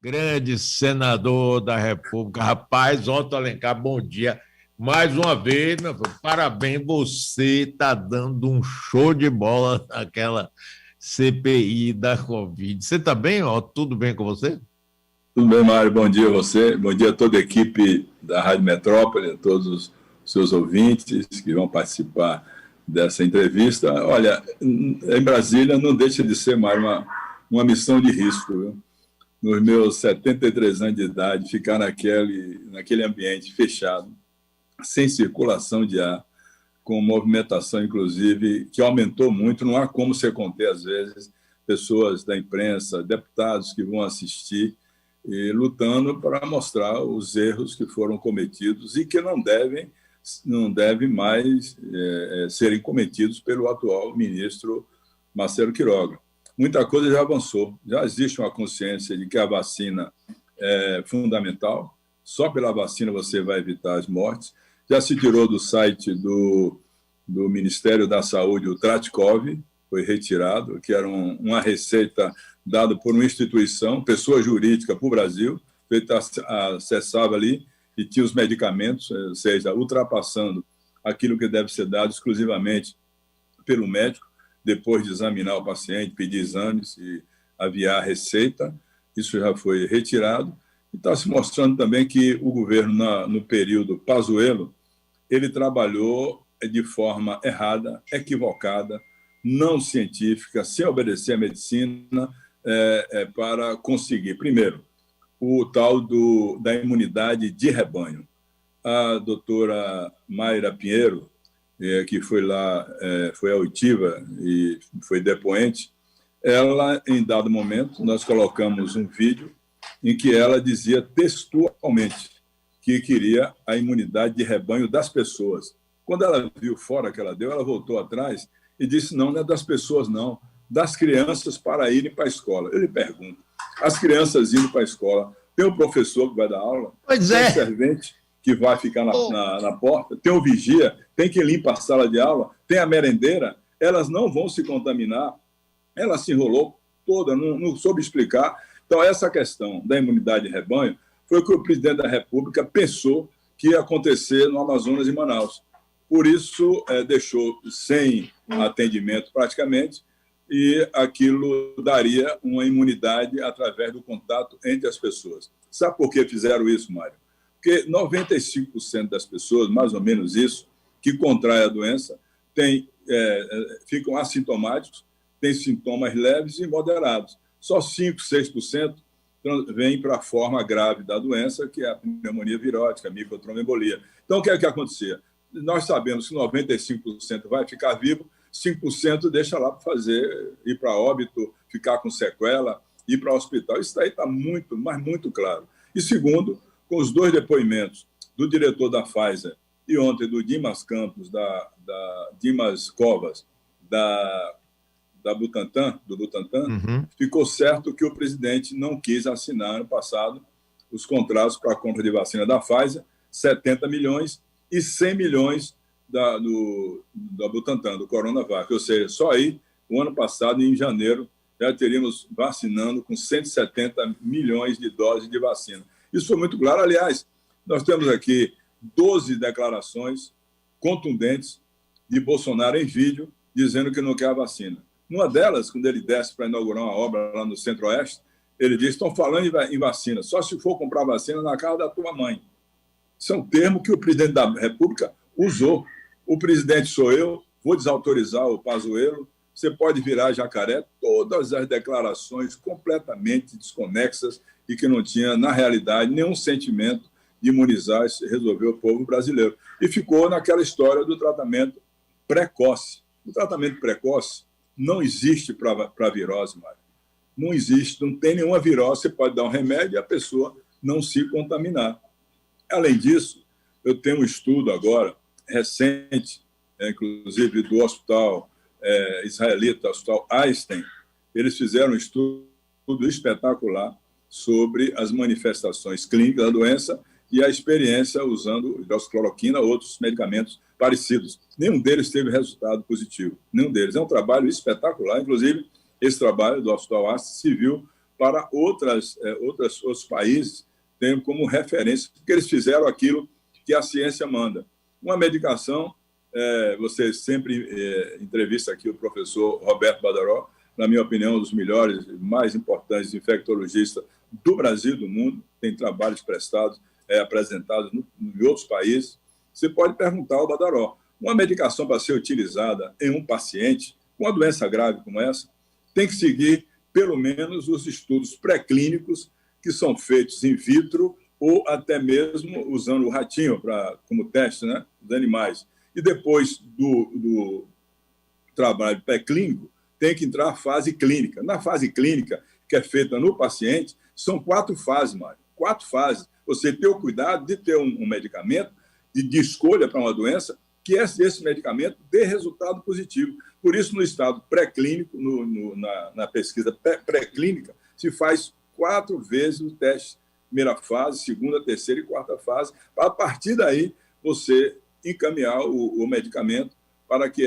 Grande senador da República. Rapaz, Otto Alencar, bom dia. Mais uma vez, meu filho, parabéns, você está dando um show de bola naquela CPI da Covid. Você está bem, Otto? Tudo bem com você? Tudo bem, Mário? Bom dia a você. Bom dia a toda a equipe da Rádio Metrópole, a todos os seus ouvintes que vão participar dessa entrevista. Olha, em Brasília não deixa de ser mais uma missão de risco, viu? Nos meus 73 anos de idade, ficar naquele ambiente fechado, sem circulação de ar, com movimentação, inclusive, que aumentou muito. Não há como se conter, às vezes, pessoas da imprensa, deputados que vão assistir, e lutando para mostrar os erros que foram cometidos e que não devem mais serem cometidos pelo atual ministro Marcelo Queiroga. Muita coisa já avançou, já existe uma consciência de que a vacina é fundamental, só pela vacina você vai evitar as mortes. Já se tirou do site do Ministério da Saúde o Tratkov, foi retirado, que era uma receita dada por uma instituição, pessoa jurídica para o Brasil, acessava ali e tinha os medicamentos, ou seja, ultrapassando aquilo que deve ser dado exclusivamente pelo médico, depois de examinar o paciente, pedir exames e aviar a receita. Isso já foi retirado. E está se mostrando também que o governo, no período Pazuello, ele trabalhou de forma errada, equivocada, não científica, sem obedecer à medicina, para conseguir, primeiro, o tal da imunidade de rebanho. A doutora Mayra Pinheiro, que foi lá, foi auditiva e foi depoente, ela, em dado momento, nós colocamos um vídeo em que ela dizia textualmente que queria a imunidade de rebanho das pessoas. Quando ela viu fora que ela deu, ela voltou atrás e disse, não é das pessoas, não, das crianças para irem para a escola. Eu lhe pergunto, as crianças indo para a escola, tem o professor que vai dar aula, Pois tem o é. servente que vai ficar na porta, tem o vigia, tem que limpar a sala de aula, tem a merendeira, elas não vão se contaminar. Ela se enrolou toda, não soube explicar. Então, essa questão da imunidade de rebanho foi o que o presidente da República pensou que ia acontecer no Amazonas e Manaus. Por isso, deixou sem atendimento praticamente, e aquilo daria uma imunidade através do contato entre as pessoas. Sabe por que fizeram isso, Mário? Porque 95% das pessoas, mais ou menos isso, que contraem a doença, ficam assintomáticos, têm sintomas leves e moderados. Só 5, 6% vêm para a forma grave da doença, que é a pneumonia virótica, a microtromboembolia. Então, o que é que acontecia? Nós sabemos que 95% vai ficar vivo, 5% deixa lá para ir para óbito, ficar com sequela, ir para o hospital. Isso daí está muito, mas muito claro. E segundo, com os dois depoimentos do diretor da Pfizer e ontem do Dimas Campos, Dimas Covas, do Butantan, ficou certo que o presidente não quis assinar no passado os contratos para a compra de vacina da Pfizer, 70 milhões e 100 milhões da Butantan, do Coronavac. Ou seja, só aí, o ano passado, em janeiro, já teríamos vacinando com 170 milhões de doses de vacina. Isso foi muito claro. Aliás, nós temos aqui 12 declarações contundentes de Bolsonaro em vídeo, dizendo que não quer a vacina. Numa delas, quando ele desce para inaugurar uma obra lá no Centro-Oeste, ele diz, estão falando em vacina, só se for comprar vacina na casa da tua mãe. Isso é um termo que o presidente da República usou. O presidente sou eu, vou desautorizar o Pazuello, você pode virar jacaré. Todas as declarações completamente desconexas e que não tinha, na realidade, nenhum sentimento de imunizar e resolver o povo brasileiro. E ficou naquela história do tratamento precoce. O tratamento precoce não existe para virose, Mário. Não existe, não tem nenhuma virose. Você pode dar um remédio e a pessoa não se contaminar. Além disso, eu tenho um estudo agora, recente, inclusive do hospital israelita, Hospital Einstein. Eles fizeram um estudo espetacular sobre as manifestações clínicas da doença e a experiência usando hidroxicloroquina, outros medicamentos parecidos. Nenhum deles teve resultado positivo. Nenhum deles. É um trabalho espetacular. Inclusive, esse trabalho do Hospital Einstein se viu para outros países tenham como referência, porque eles fizeram aquilo que a ciência manda. Uma medicação, você sempre entrevista aqui o professor Roberto Badaró, na minha opinião, um dos melhores, mais importantes infectologistas do Brasil e do mundo, tem trabalhos prestados, apresentados em outros países. Você pode perguntar ao Badaró, uma medicação para ser utilizada em um paciente com uma doença grave como essa, tem que seguir, pelo menos, os estudos pré-clínicos que são feitos in vitro ou até mesmo usando o ratinho como teste, né, dos animais. E depois do trabalho pré-clínico, tem que entrar a fase clínica. Na fase clínica, que é feita no paciente, são 4 fases, Mário. 4 fases. Você ter o cuidado de ter um medicamento de escolha para uma doença, que esse medicamento dê resultado positivo. Por isso, no estado pré-clínico, na pesquisa pré-clínica, se faz 4 vezes o teste. Primeira fase, segunda, terceira e quarta fase, para, a partir daí, você encaminhar o medicamento para que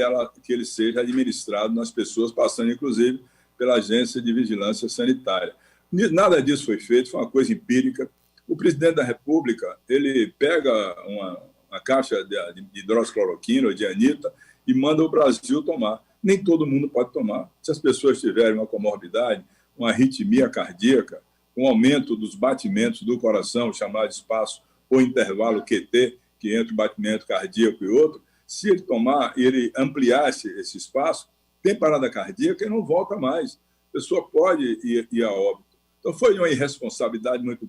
ele seja administrado nas pessoas, passando, inclusive, pela Agência de Vigilância Sanitária. Nada disso foi feito, foi uma coisa empírica. O presidente da República, ele pega uma caixa de hidroxicloroquina ou de anita e manda o Brasil tomar. Nem todo mundo pode tomar. Se as pessoas tiverem uma comorbidade, uma arritmia cardíaca, um aumento dos batimentos do coração, chamado espaço ou intervalo QT, que entre o batimento cardíaco e outro, se ele tomar e ele ampliar esse espaço, tem parada cardíaca e não volta mais. A pessoa pode ir a óbito. Então, foi uma irresponsabilidade muito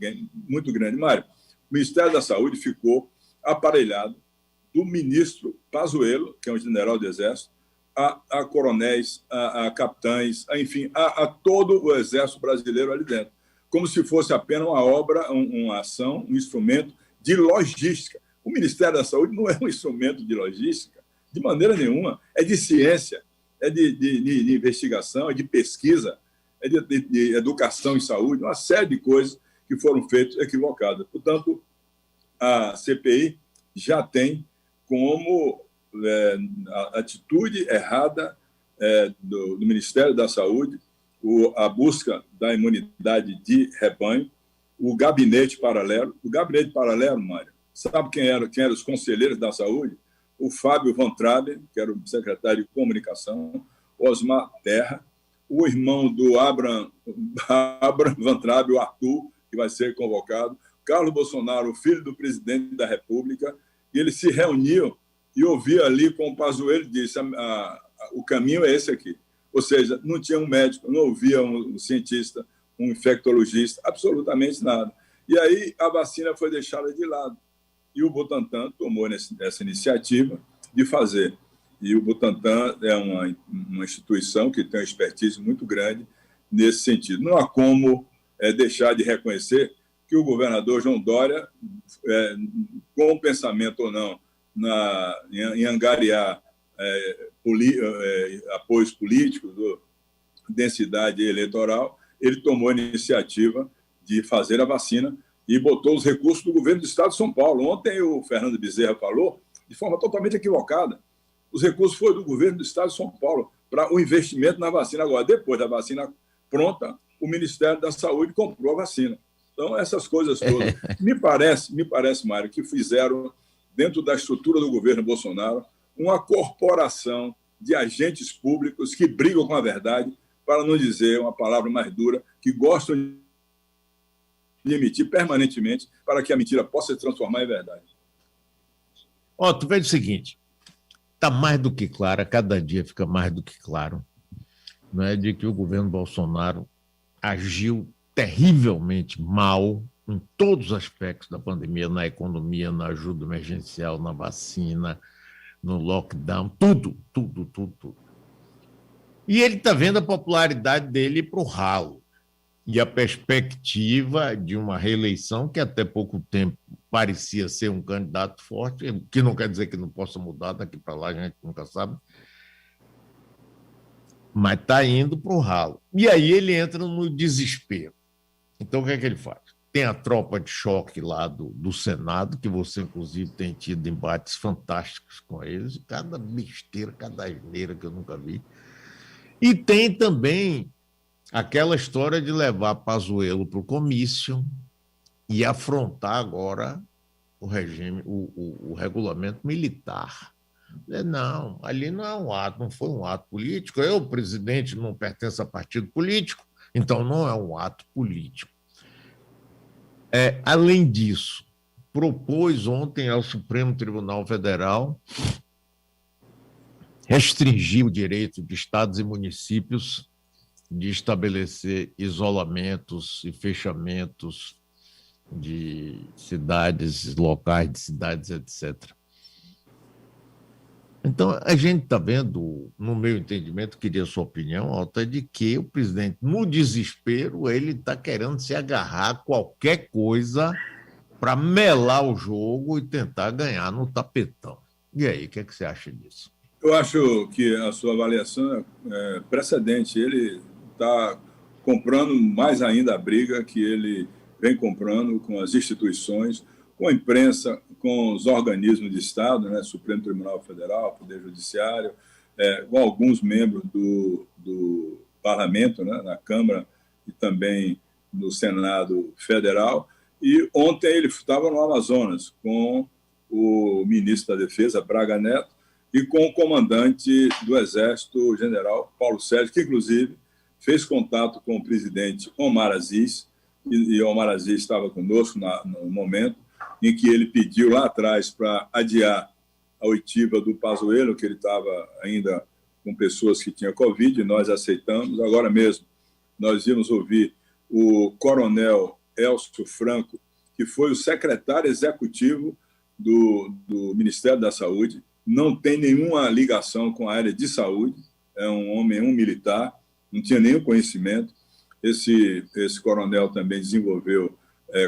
grande. Mário, o Ministério da Saúde ficou aparelhado do ministro Pazuello, que é um general do Exército, a coronéis, a capitães, enfim, a todo o Exército brasileiro ali dentro, como se fosse apenas uma obra, uma ação, um instrumento de logística. O Ministério da Saúde não é um instrumento de logística, de maneira nenhuma. É de ciência, é de investigação, é de pesquisa, é de educação em saúde, uma série de coisas que foram feitas equivocadas. Portanto, a CPI já tem como a atitude errada do Ministério da Saúde, a busca da imunidade de rebanho, o gabinete paralelo. O gabinete paralelo, Mário, sabe quem eram os conselheiros da saúde? O Fábio Van Traben, que era o secretário de comunicação, Osmar Terra, o irmão do Abraham Van Traben, o Arthur, que vai ser convocado, Carlos Bolsonaro, o filho do presidente da República, e eles se reuniam e ouviam ali com o Pazuello e disse, o caminho é esse aqui. Ou seja, não tinha um médico, não ouvia um cientista, um infectologista, absolutamente nada. E aí a vacina foi deixada de lado. E o Butantan tomou essa iniciativa de fazer. E o Butantan é uma instituição que tem uma expertise muito grande nesse sentido. Não há como deixar de reconhecer que o governador João Dória, com pensamento ou não em angariar apoios políticos, densidade eleitoral, ele tomou a iniciativa de fazer a vacina e botou os recursos do governo do Estado de São Paulo. Ontem o Fernando Bezerra falou de forma totalmente equivocada. Os recursos foram do governo do Estado de São Paulo para o investimento na vacina. Agora, depois da vacina pronta, o Ministério da Saúde comprou a vacina. Então, essas coisas todas. Me parece, Mário, que fizeram, dentro da estrutura do governo Bolsonaro, uma corporação de agentes públicos que brigam com a verdade, para não dizer uma palavra mais dura, que gostam de mentir permanentemente para que a mentira possa se transformar em verdade. Tu vê o seguinte, está mais do que claro, a cada dia fica mais do que claro, não é, de que o governo Bolsonaro agiu terrivelmente mal em todos os aspectos da pandemia, na economia, na ajuda emergencial, na vacina, no lockdown, tudo. E ele está vendo a popularidade dele para o ralo. E a perspectiva de uma reeleição que até pouco tempo parecia ser um candidato forte, que não quer dizer que não possa mudar daqui para lá, a gente nunca sabe, mas está indo para o ralo. E aí ele entra no desespero. Então, o que é que ele faz? Tem a tropa de choque lá do Senado, que você, inclusive, tem tido embates fantásticos com eles, cada besteira, cada asneira que eu nunca vi. E tem também aquela história de levar Pazuello para o comício e afrontar agora o regime, o regulamento militar. Não, ali não é um ato, não foi um ato político. Eu, presidente, não pertenço a partido político, então não é um ato político. Além disso, propôs ontem ao Supremo Tribunal Federal restringir o direito de estados e municípios de estabelecer isolamentos e fechamentos de cidades, locais de cidades, etc. Então, a gente está vendo, no meu entendimento, queria a sua opinião, Alta, de que o presidente, no desespero, ele está querendo se agarrar a qualquer coisa para melar o jogo e tentar ganhar no tapetão. E aí, o que você acha disso? Eu acho que a sua avaliação é precedente. Ele está comprando mais ainda a briga que ele vem comprando com as instituições, com a imprensa, com os organismos de Estado, né, Supremo Tribunal Federal, Poder Judiciário, com alguns membros do Parlamento, né, na Câmara e também no Senado Federal. E ontem ele estava no Amazonas com o ministro da Defesa, Braga Neto, e com o comandante do Exército, o general Paulo Sérgio, que, inclusive, fez contato com o presidente Omar Aziz, e Omar Aziz estava conosco no momento em que ele pediu lá atrás para adiar a oitiva do Pazuello, que ele estava ainda com pessoas que tinham Covid, e nós aceitamos. Agora mesmo, nós íamos ouvir o coronel Elcio Franco, que foi o secretário executivo do Ministério da Saúde, não tem nenhuma ligação com a área de saúde, é um homem, um militar, não tinha nenhum conhecimento. Esse coronel também desenvolveu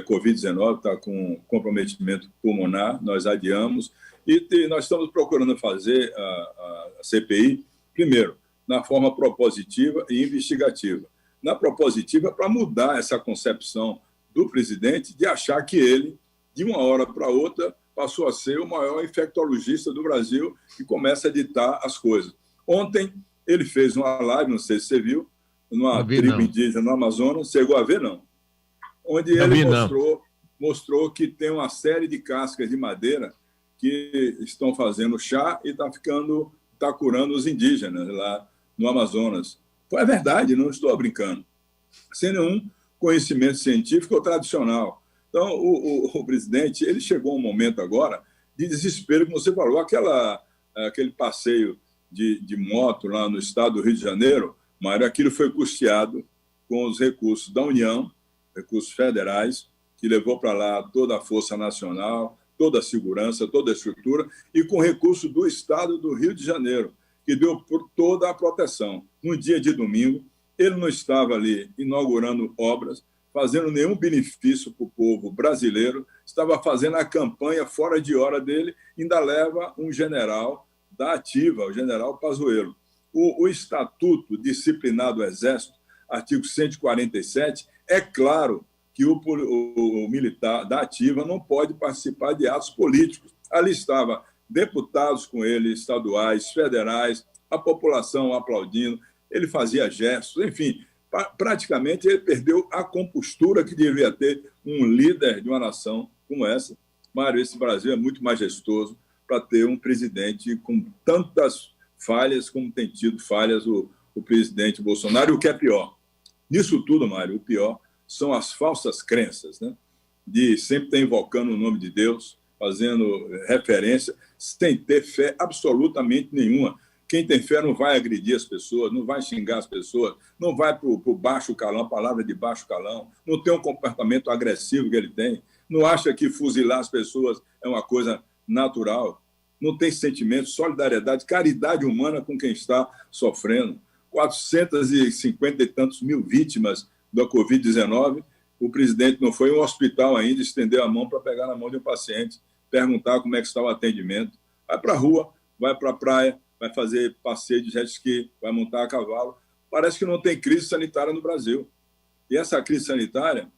Covid-19, está com comprometimento pulmonar, nós adiamos, e nós estamos procurando fazer a CPI, primeiro, na forma propositiva e investigativa. Na propositiva, para mudar essa concepção do presidente de achar que ele, de uma hora para outra, passou a ser o maior infectologista do Brasil e começa a ditar as coisas. Ontem, ele fez uma live, não sei se você viu, numa tribo indígena no Amazonas, chegou a ver, não, onde ele mostrou que tem uma série de cascas de madeira que estão fazendo chá e está curando os indígenas lá no Amazonas. Então, é verdade, não estou brincando. Sem nenhum conhecimento científico ou tradicional. Então, o presidente, ele chegou a um momento agora de desespero, como você falou, aquele passeio de moto lá no estado do Rio de Janeiro, mas aquilo foi custeado com os recursos da União, recursos federais, que levou para lá toda a Força Nacional, toda a segurança, toda a estrutura, e com recurso do estado do Rio de Janeiro, que deu por toda a proteção. No dia de domingo, ele não estava ali inaugurando obras, fazendo nenhum benefício para o povo brasileiro, estava fazendo a campanha fora de hora dele, ainda leva um general da ativa, o general Pazuello. O Estatuto Disciplinar do Exército, artigo 147, é claro que o militar da ativa não pode participar de atos políticos. Ali estava deputados com ele, estaduais, federais, a população aplaudindo, ele fazia gestos, enfim, praticamente ele perdeu a compostura que devia ter um líder de uma nação como essa. Mário, esse Brasil é muito majestoso para ter um presidente com tantas falhas como tem tido falhas o presidente Bolsonaro. E o que é pior? Nisso tudo, Mário, o pior são as falsas crenças, né? De sempre estar invocando o nome de Deus, fazendo referência, sem ter fé absolutamente nenhuma. Quem tem fé não vai agredir as pessoas, não vai xingar as pessoas, não vai para o baixo calão, palavra de baixo calão, não tem um comportamento agressivo que ele tem, não acha que fuzilar as pessoas é uma coisa natural, não tem sentimento, solidariedade, caridade humana com quem está sofrendo. 450 e tantos mil vítimas da Covid-19, o presidente não foi em um hospital ainda, estendeu a mão para pegar na mão de um paciente, perguntar como é que está o atendimento. Vai para a rua, vai para a praia, vai fazer passeio de jet ski, vai montar a cavalo. Parece que não tem crise sanitária no Brasil. E essa crise sanitária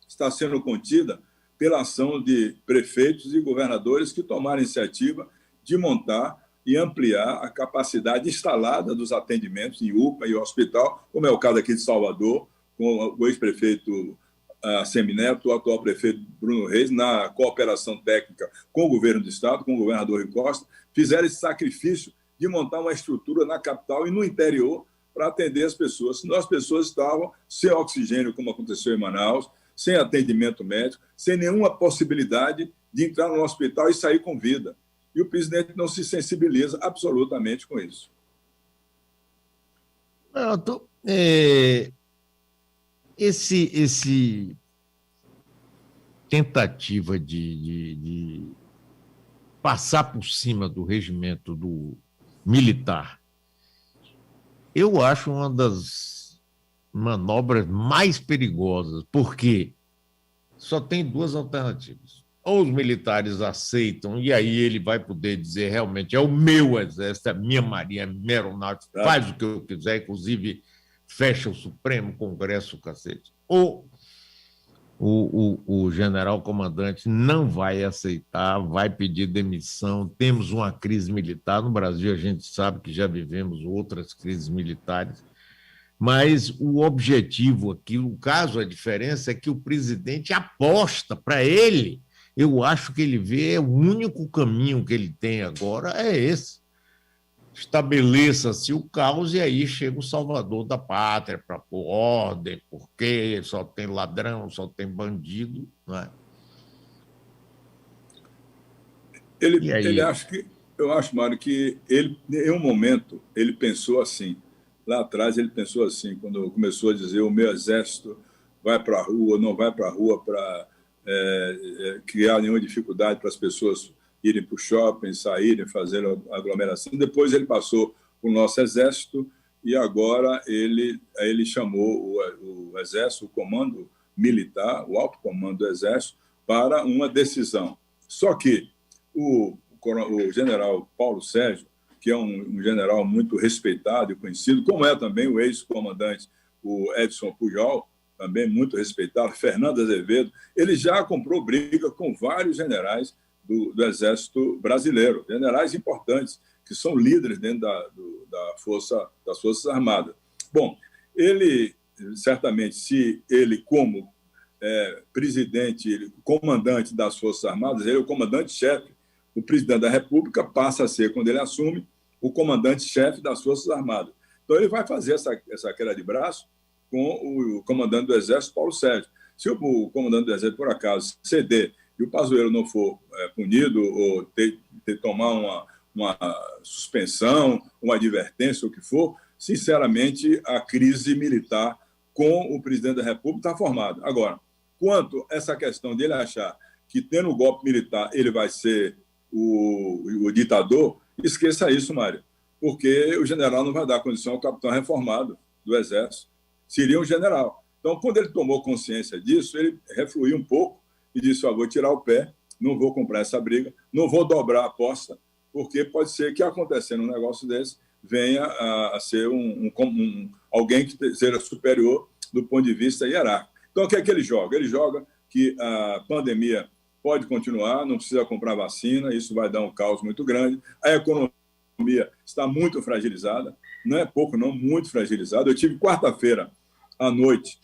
está sendo contida pela ação de prefeitos e governadores que tomaram a iniciativa de montar e ampliar a capacidade instalada dos atendimentos em UPA e hospital, como é o caso aqui de Salvador, com o ex-prefeito Semineto, o atual prefeito Bruno Reis, na cooperação técnica com o governo do Estado, com o governador Rui Costa, fizeram esse sacrifício de montar uma estrutura na capital e no interior para atender as pessoas. Senão as pessoas estavam sem oxigênio, como aconteceu em Manaus, sem atendimento médico, sem nenhuma possibilidade de entrar no hospital e sair com vida. E o presidente não se sensibiliza absolutamente com isso. Esse tentativa de passar por cima do regimento do militar, eu acho uma das manobras mais perigosas, porque só tem duas alternativas. Ou os militares aceitam, e aí ele vai poder dizer realmente é o meu exército, é a minha marinha, é a minha aeronáutica, faz o que eu quiser, inclusive fecha o Supremo, Congresso, o cacete. Ou o general comandante não vai aceitar, vai pedir demissão. Temos uma crise militar. No Brasil, a gente sabe que já vivemos outras crises militares, mas o objetivo aqui, o caso, a diferença é que o presidente aposta para ele. Eu acho que ele vê, o único caminho que ele tem agora é esse. Estabeleça-se o caos e aí chega o salvador da pátria para pôr ordem, porque só tem ladrão, só tem bandido. Não é? Eu acho, Mário, que ele, em um momento, ele pensou assim. Lá atrás, ele pensou assim, quando começou a dizer o meu exército vai para a rua, não vai para a rua para criar nenhuma dificuldade para as pessoas irem para o shopping, saírem, fazer aglomeração. Depois ele passou para o nosso exército e agora ele chamou o exército, o comando militar, o alto comando do exército, para uma decisão. Só que o general Paulo Sérgio, que é um general muito respeitado e conhecido, como é também o ex-comandante, o Edson Pujol, também muito respeitado, Fernando Azevedo, ele já comprou briga com vários generais do Exército Brasileiro, generais importantes, que são líderes dentro das Forças Armadas. Bom, ele, certamente, se ele, como presidente, comandante das Forças Armadas, ele é o comandante-chefe, o presidente da República passa a ser, quando ele assume, o comandante-chefe das Forças Armadas. Então, ele vai fazer essa queda de braço com o comandante do Exército, Paulo Sérgio. Se o comandante do Exército, por acaso, ceder e o Pazuello não for punido ou tomar uma suspensão, uma advertência, o que for, sinceramente, a crise militar com o presidente da República está formada. Agora, quanto a essa questão dele achar que, tendo o golpe militar, ele vai ser o ditador, esqueça isso, Mário, porque o general não vai dar condição ao capitão reformado do Exército. Seria um general. Então, quando ele tomou consciência disso, ele refluiu um pouco e disse, vou tirar o pé, não vou comprar essa briga, não vou dobrar a aposta, porque pode ser que, acontecendo um negócio desse, venha a ser alguém que seja superior do ponto de vista hierárquico. Então, o que é que ele joga? Ele joga que a pandemia pode continuar, não precisa comprar vacina, isso vai dar um caos muito grande, a economia está muito fragilizada, não é pouco, não, muito fragilizada. Eu tive quarta-feira à noite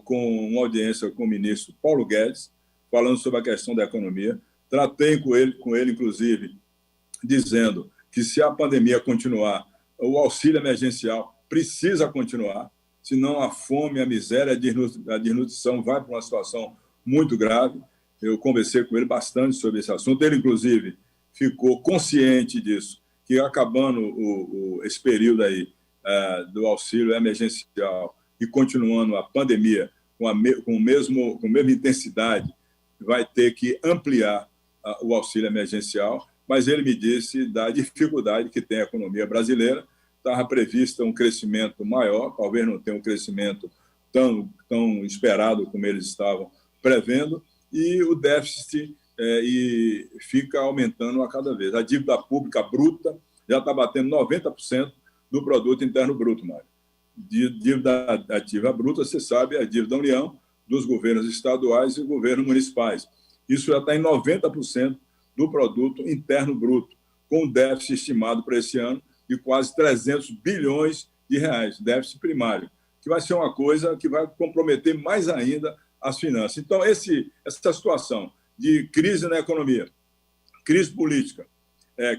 com uma audiência com o ministro Paulo Guedes, falando sobre a questão da economia. Tratei com ele, inclusive, dizendo que se a pandemia continuar, o auxílio emergencial precisa continuar, senão a fome, a miséria, a desnutrição vai para uma situação muito grave. Eu conversei com ele bastante sobre esse assunto. Ele, inclusive, ficou consciente disso, que acabando esse período aí do auxílio emergencial e continuando a pandemia com a mesma intensidade, vai ter que ampliar o auxílio emergencial, mas ele me disse da dificuldade que tem a economia brasileira. Estava previsto um crescimento maior, talvez não tenha um crescimento tão esperado como eles estavam prevendo, e o déficit fica aumentando a cada vez. A dívida pública bruta já está batendo 90% do produto interno bruto, Mário. Dívida ativa bruta, você sabe, é a dívida da União, dos governos estaduais e governos municipais. Isso já está em 90% do produto interno bruto. com um déficit estimado para esse ano de quase 300 bilhões de reais, déficit primário, que vai ser uma coisa que vai comprometer mais ainda as finanças. Então, essa situação de crise na economia, crise política,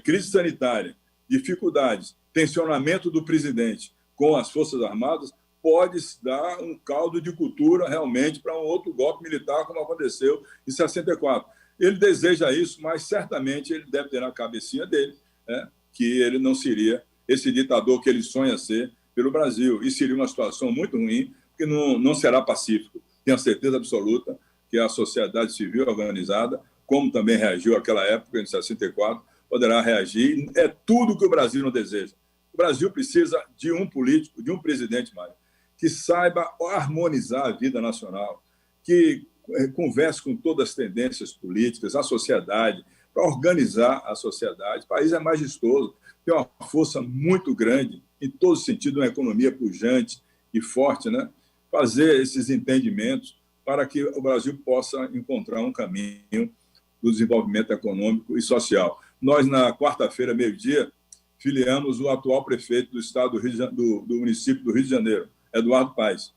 crise sanitária, dificuldades, tensionamento do presidente com as Forças Armadas, pode dar um caldo de cultura realmente para um outro golpe militar, como aconteceu em 64. Ele deseja isso, mas certamente ele deve ter na cabecinha dele, que ele não seria esse ditador que ele sonha ser pelo Brasil. E seria uma situação muito ruim, porque não será pacífico. Tenho a certeza absoluta que a sociedade civil organizada, como também reagiu àquela época, em 64, poderá reagir. É tudo que o Brasil não deseja. O Brasil precisa de um político, de um presidente, Mário, que saiba harmonizar a vida nacional, que converse com todas as tendências políticas, a sociedade, para organizar a sociedade. O país é majestoso, tem uma força muito grande, em todo sentido, uma economia pujante e forte, né? Fazer esses entendimentos para que o Brasil possa encontrar um caminho do desenvolvimento econômico e social. Nós, na quarta-feira, meio-dia, filiamos o atual prefeito do estado do município do Rio de Janeiro, Eduardo Paes.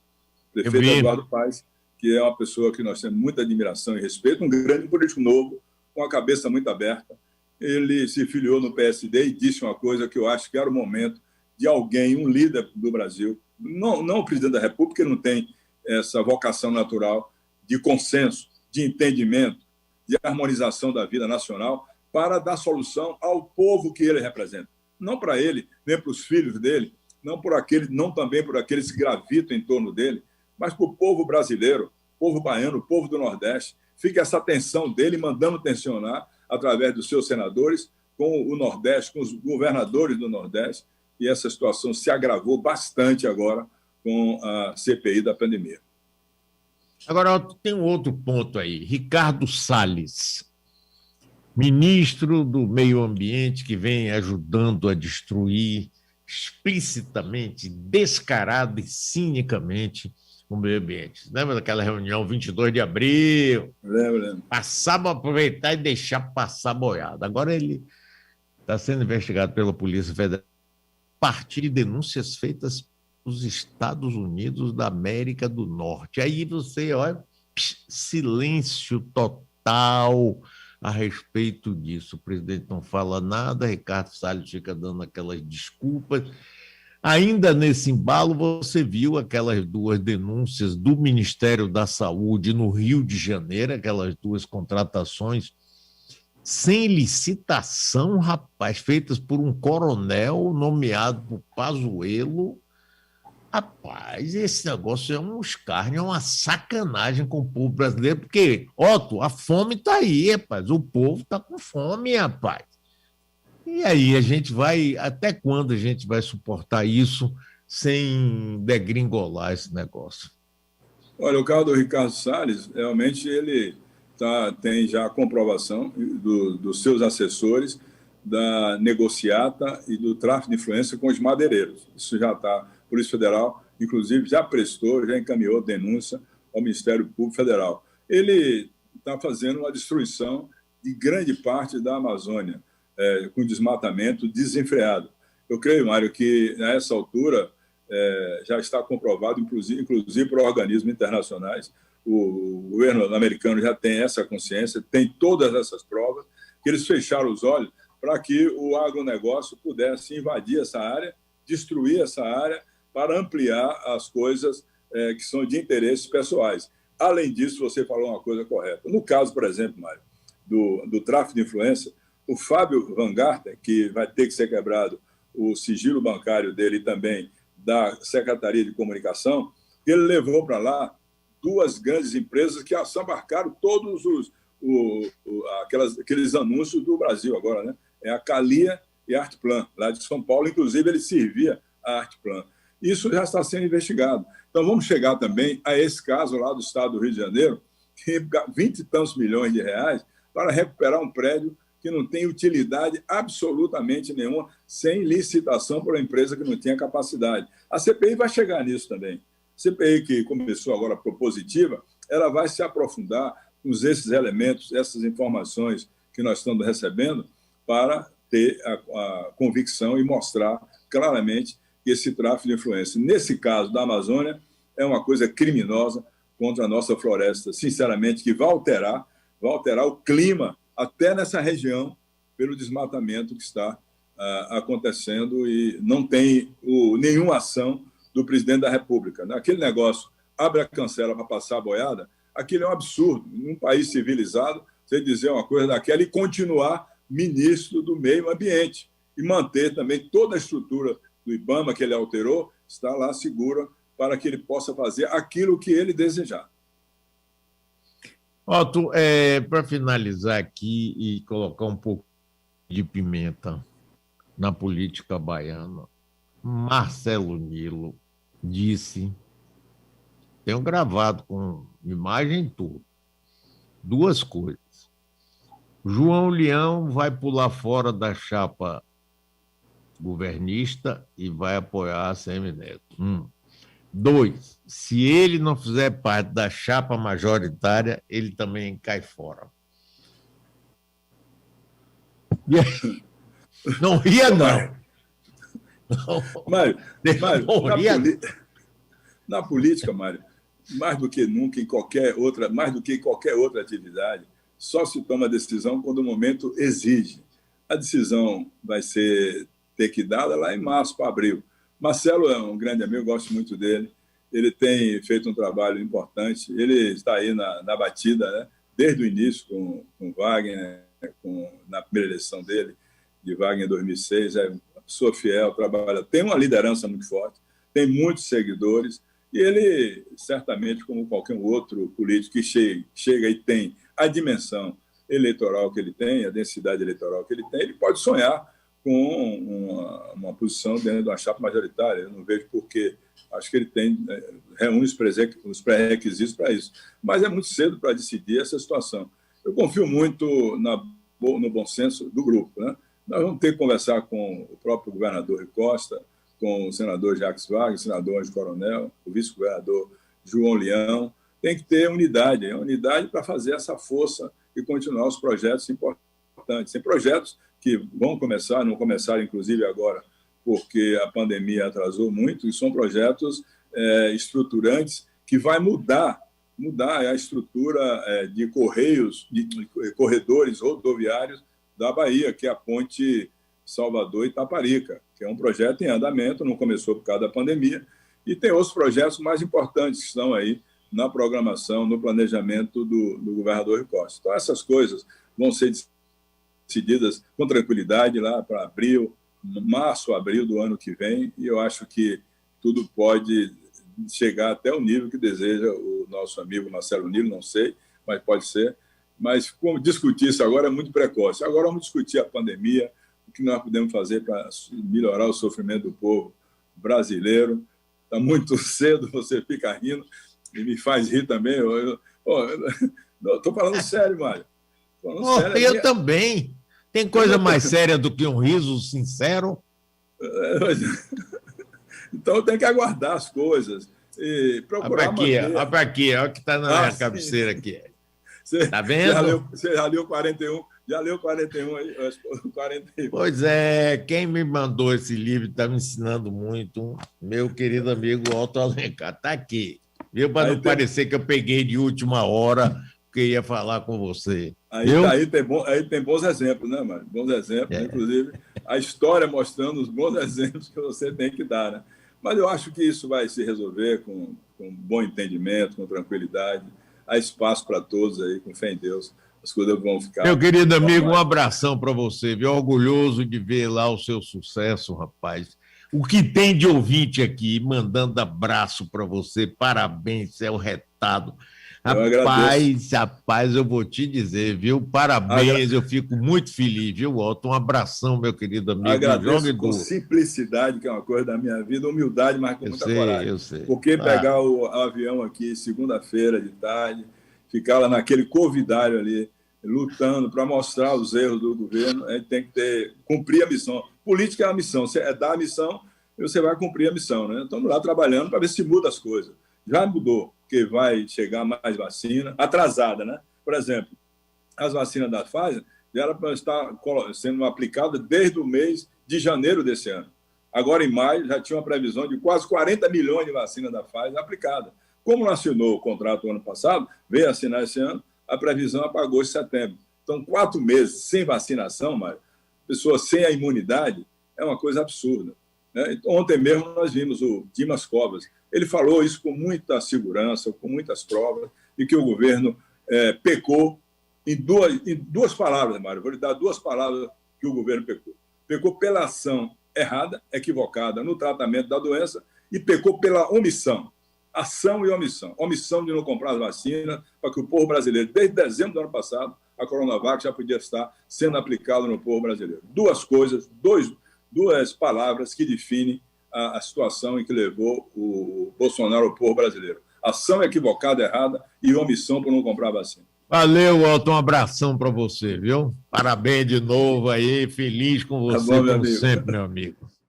Prefeito Eduardo Paes, que é uma pessoa que nós temos muita admiração e respeito, um grande político novo, com a cabeça muito aberta. Ele se filiou no PSD e disse uma coisa que eu acho que era o momento de alguém, um líder do Brasil, não o presidente da República, que não tem essa vocação natural de consenso, de entendimento, de harmonização da vida nacional, para dar solução ao povo que ele representa. Não para ele, nem para os filhos dele, não também por aqueles que gravitam em torno dele, mas para o povo brasileiro, povo baiano, povo do Nordeste. Fica essa tensão dele, mandando tensionar, através dos seus senadores, com o Nordeste, com os governadores do Nordeste, e essa situação se agravou bastante agora com a CPI da pandemia. Agora, tem um outro ponto aí. Ricardo Salles, ministro do Meio Ambiente, que vem ajudando a destruir explicitamente, descarada e cinicamente o meio ambiente. Lembra daquela reunião 22 de abril? Lembro. Passava, aproveitar e deixar passar boiada. Agora ele está sendo investigado pela Polícia Federal a partir de denúncias feitas nos Estados Unidos da América do Norte. Aí você, olha, silêncio total a respeito disso. O presidente não fala nada, Ricardo Salles fica dando aquelas desculpas. Ainda nesse embalo, você viu aquelas duas denúncias do Ministério da Saúde no Rio de Janeiro, aquelas duas contratações sem licitação, rapaz, feitas por um coronel nomeado por Pazuello. Rapaz, esse negócio é um escárnio, é uma sacanagem com o povo brasileiro, porque, Otto, a fome está aí, rapaz, o povo está com fome, rapaz. E aí, a gente vai, até quando a gente vai suportar isso sem degringolar esse negócio? Olha, o caso do Ricardo Salles, realmente ele tem já a comprovação dos seus assessores da negociata e do tráfico de influência com os madeireiros. Isso já está, a Polícia Federal, inclusive, já encaminhou denúncia ao Ministério Público Federal. Ele está fazendo uma destruição de grande parte da Amazônia, com desmatamento desenfreado. Eu creio, Mário, que a essa altura já está comprovado, inclusive por organismos internacionais, o governo americano já tem essa consciência, tem todas essas provas, que eles fecharam os olhos para que o agronegócio pudesse invadir essa área, destruir essa área, para ampliar as coisas que são de interesses pessoais. Além disso, você falou uma coisa correta. No caso, por exemplo, Mário, do tráfico de influência, o Fábio Van Garten, que vai ter que ser quebrado o sigilo bancário dele e também da Secretaria de Comunicação, ele levou para lá duas grandes empresas que abarcaram todos aqueles anúncios do Brasil agora, né? É a Calia e a Artplan, lá de São Paulo. Inclusive, ele servia a Artplan. Isso já está sendo investigado. Então, vamos chegar também a esse caso lá do estado do Rio de Janeiro, que 20 e tantos milhões de reais para recuperar um prédio que não tem utilidade absolutamente nenhuma, sem licitação por uma empresa que não tinha capacidade. A CPI vai chegar nisso também. A CPI, que começou agora propositiva, ela vai se aprofundar com esses elementos, essas informações que nós estamos recebendo, para ter a convicção e mostrar claramente que esse tráfico de influência, nesse caso da Amazônia, é uma coisa criminosa contra a nossa floresta, sinceramente, que vai alterar o clima até nessa região pelo desmatamento que está acontecendo e não tem nenhuma ação do presidente da República. Aquele negócio, abre a cancela para passar a boiada, aquilo é um absurdo. Num país civilizado, você dizer uma coisa daquela e continuar ministro do meio ambiente e manter também toda a estrutura do IBAMA que ele alterou, está lá segura para que ele possa fazer aquilo que ele desejar. Otto, para finalizar aqui e colocar um pouco de pimenta na política baiana, Marcelo Nilo disse, tenho gravado com imagem e tudo, duas coisas. João Leão vai pular fora da chapa governista e vai apoiar a Semineto. 2, se ele não fizer parte da chapa majoritária, ele também cai fora. E aí? Não ria, não. Mário, na política, Mário, mais do que nunca, mais do que em qualquer outra atividade, só se toma decisão quando o momento exige. A decisão vai ter que dar lá em março para abril. Marcelo é um grande amigo, gosto muito dele. Ele tem feito um trabalho importante. Ele está aí na batida, né? Desde o início com Wagner, na primeira eleição dele, de Wagner em 2006. É pessoa fiel, trabalha, tem uma liderança muito forte, tem muitos seguidores, e ele, certamente, como qualquer outro político que chega e tem a dimensão eleitoral que ele tem, a densidade eleitoral que ele tem, ele pode sonhar com uma posição dentro de uma chapa majoritária. Eu não vejo por quê. Acho que ele reúne os pré-requisitos para isso. Mas é muito cedo para decidir essa situação. Eu confio muito no bom senso do grupo, né? Nós vamos ter que conversar com o próprio governador Rui Costa, com o senador Jacques Wagner, o senador Anjo Coronel, o vice-governador João Leão. Tem que ter unidade para fazer essa força e continuar os projetos importantes. Tem projetos que vão começar, não começaram, inclusive, agora, porque a pandemia atrasou muito, e são projetos estruturantes que vai mudar a estrutura de correios, de corredores rodoviários da Bahia, que é a ponte Salvador e Itaparica, que é um projeto em andamento, não começou por causa da pandemia, e tem outros projetos mais importantes que estão aí na programação, no planejamento do governador Rui Costa. Então, essas coisas vão ser decididas com tranquilidade lá para abril, março, abril do ano que vem, e eu acho que tudo pode chegar até o nível que deseja o nosso amigo Marcelo Nilo, não sei, mas pode ser. Mas como discutir isso agora é muito precoce. Agora vamos discutir a pandemia, o que nós podemos fazer para melhorar o sofrimento do povo brasileiro. Está muito cedo, você fica rindo e me faz rir também. Estou falando sério, Mário. Eu também. Tem coisa mais séria do que um riso sincero? Então tem que aguardar as coisas e procurar manter. Olha aqui, olha o que está na minha cabeceira aqui. Está vendo? Você já leu 41? Já leu 41 aí? 41. Pois é, quem me mandou esse livro está me ensinando muito. Meu querido amigo Otto Alencar. Está aqui. Viu? Para não parecer que eu peguei de última hora, porque ia falar com você. Aí tem bons exemplos, né, Mário? Bons exemplos, inclusive a história mostrando os bons exemplos que você tem que dar, né? Mas eu acho que isso vai se resolver com bom entendimento, com tranquilidade. Há espaço para todos aí, com fé em Deus. As coisas vão ficar... Meu querido amigo, um abração para você. Viu? Orgulhoso de ver lá o seu sucesso, rapaz. O que tem de ouvinte aqui, mandando abraço para você. Parabéns, é o retado. Rapaz, eu vou te dizer, viu? Parabéns, eu fico muito feliz, viu, Otto? Um abração, meu querido amigo. Agradeço com simplicidade, que é uma coisa da minha vida, humildade, mas com muita coragem. Eu sei. Porque pegar o avião aqui segunda-feira de tarde, ficar lá naquele covidário ali, lutando para mostrar os erros do governo, a gente tem que cumprir a missão. Política é a missão, você dá a missão e você vai cumprir a missão, né? Estamos lá trabalhando para ver se muda as coisas. Já mudou, porque vai chegar mais vacina, atrasada, né? Por exemplo, as vacinas da Pfizer já era para estar sendo aplicada desde o mês de janeiro desse ano. Agora, em maio, já tinha uma previsão de quase 40 milhões de vacinas da Pfizer aplicada. Como não assinou o contrato ano passado, veio assinar esse ano, a previsão é para agosto e setembro. Então, 4 meses sem vacinação, Mário, pessoas sem a imunidade, é uma coisa absurda. Né? Ontem mesmo nós vimos o Dimas Covas. Ele falou isso com muita segurança, com muitas provas, e que o governo pecou em duas palavras, Mário. Vou lhe dar 2 palavras que o governo pecou. Pecou pela ação errada, equivocada no tratamento da doença, e pecou pela omissão. Ação e omissão. Omissão de não comprar as vacinas, para que o povo brasileiro, desde dezembro do ano passado, a Coronavac já podia estar sendo aplicada no povo brasileiro. 2 coisas, 2 palavras que definem a situação em que levou o Bolsonaro ao povo brasileiro. Ação equivocada, errada, e omissão por não comprar vacina. Valeu, Walter, um abração para você, viu? Parabéns de novo aí, feliz com você, como sempre, meu amigo.